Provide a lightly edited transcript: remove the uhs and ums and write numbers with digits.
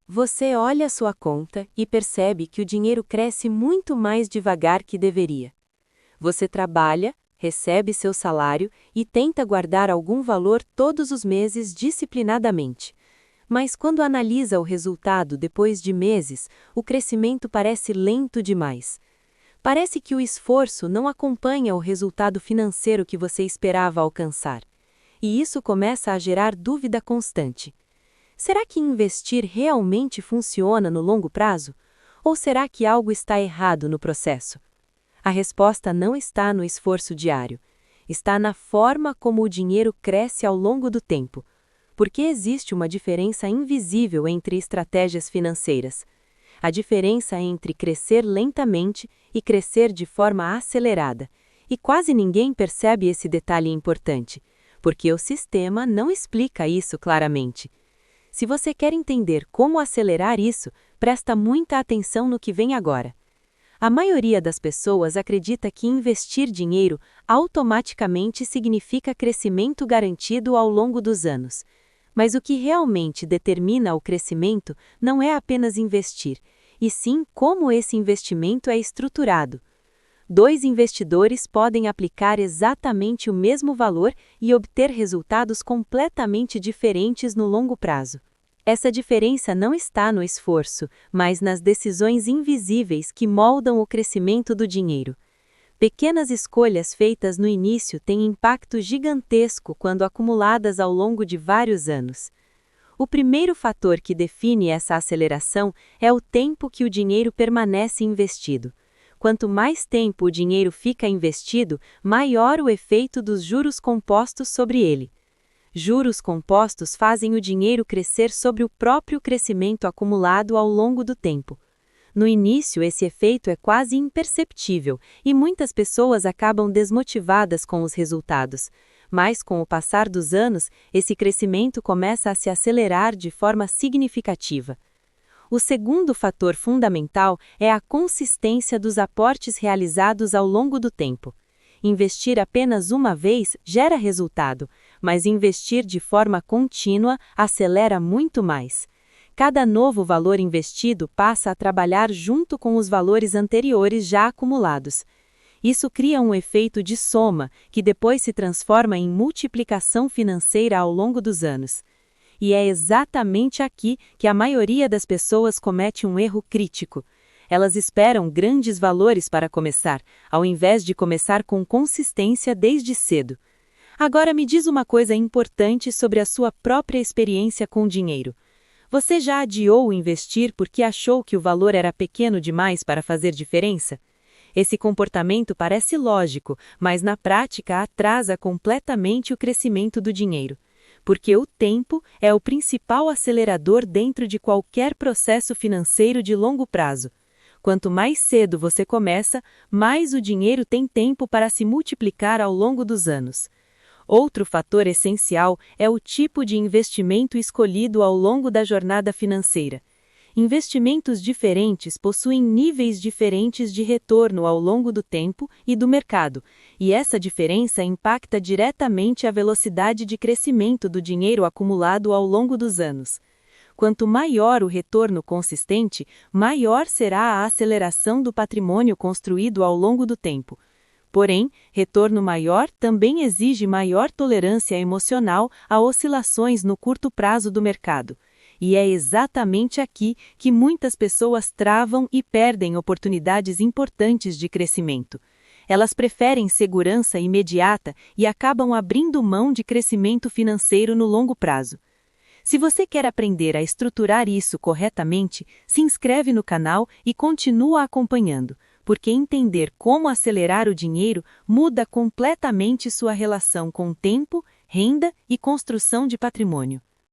Você olha sua conta e percebe que o dinheiro cresce muito mais devagar que deveria. Você trabalha, recebe seu salário e tenta guardar algum valor todos os meses disciplinadamente. Mas quando analisa o resultado depois de meses, o crescimento parece lento demais. Parece que o esforço não acompanha o resultado financeiro que você esperava alcançar. E isso começa a gerar dúvida constante. Será que investir realmente funciona no longo prazo? Ou será que algo está errado no processo? A resposta não está no esforço diário. Está na forma como o dinheiro cresce ao longo do tempo. Porque existe uma diferença invisível entre estratégias financeiras. A diferença entre crescer lentamente e crescer de forma acelerada. E quase ninguém percebe esse detalhe importante, porque o sistema não explica isso claramente. Se você quer entender como acelerar isso, presta muita atenção no que vem agora. A maioria das pessoas acredita que investir dinheiro automaticamente significa crescimento garantido ao longo dos anos. Mas o que realmente determina o crescimento não é apenas investir, e sim como esse investimento é estruturado. Dois investidores podem aplicar exatamente o mesmo valor e obter resultados completamente diferentes no longo prazo. Essa diferença não está no esforço, mas nas decisões invisíveis que moldam o crescimento do dinheiro. Pequenas escolhas feitas no início têm impacto gigantesco quando acumuladas ao longo de vários anos. O primeiro fator que define essa aceleração é o tempo que o dinheiro permanece investido. Quanto mais tempo o dinheiro fica investido, maior o efeito dos juros compostos sobre ele. Juros compostos fazem o dinheiro crescer sobre o próprio crescimento acumulado ao longo do tempo. No início, esse efeito é quase imperceptível e muitas pessoas acabam desmotivadas com os resultados. Mas, com o passar dos anos, esse crescimento começa a se acelerar de forma significativa. O segundo fator fundamental é a consistência dos aportes realizados ao longo do tempo. Investir apenas uma vez gera resultado, mas investir de forma contínua acelera muito mais. Cada novo valor investido passa a trabalhar junto com os valores anteriores já acumulados. Isso cria um efeito de soma, que depois se transforma em multiplicação financeira ao longo dos anos. E é exatamente aqui que a maioria das pessoas comete um erro crítico. Elas esperam grandes valores para começar, ao invés de começar com consistência desde cedo. Agora me diz uma coisa importante sobre a sua própria experiência com dinheiro. Você já adiou investir porque achou que o valor era pequeno demais para fazer diferença? Esse comportamento parece lógico, mas na prática atrasa completamente o crescimento do dinheiro. Porque o tempo é o principal acelerador dentro de qualquer processo financeiro de longo prazo. Quanto mais cedo você começa, mais o dinheiro tem tempo para se multiplicar ao longo dos anos. Outro fator essencial é o tipo de investimento escolhido ao longo da jornada financeira. Investimentos diferentes possuem níveis diferentes de retorno ao longo do tempo e do mercado, e essa diferença impacta diretamente a velocidade de crescimento do dinheiro acumulado ao longo dos anos. Quanto maior o retorno consistente, maior será a aceleração do patrimônio construído ao longo do tempo. Porém, retorno maior também exige maior tolerância emocional a oscilações no curto prazo do mercado. E é exatamente aqui que muitas pessoas travam e perdem oportunidades importantes de crescimento. Elas preferem segurança imediata e acabam abrindo mão de crescimento financeiro no longo prazo. Se você quer aprender a estruturar isso corretamente, se inscreve no canal e continua acompanhando, porque entender como acelerar o dinheiro muda completamente sua relação com tempo, renda e construção de patrimônio.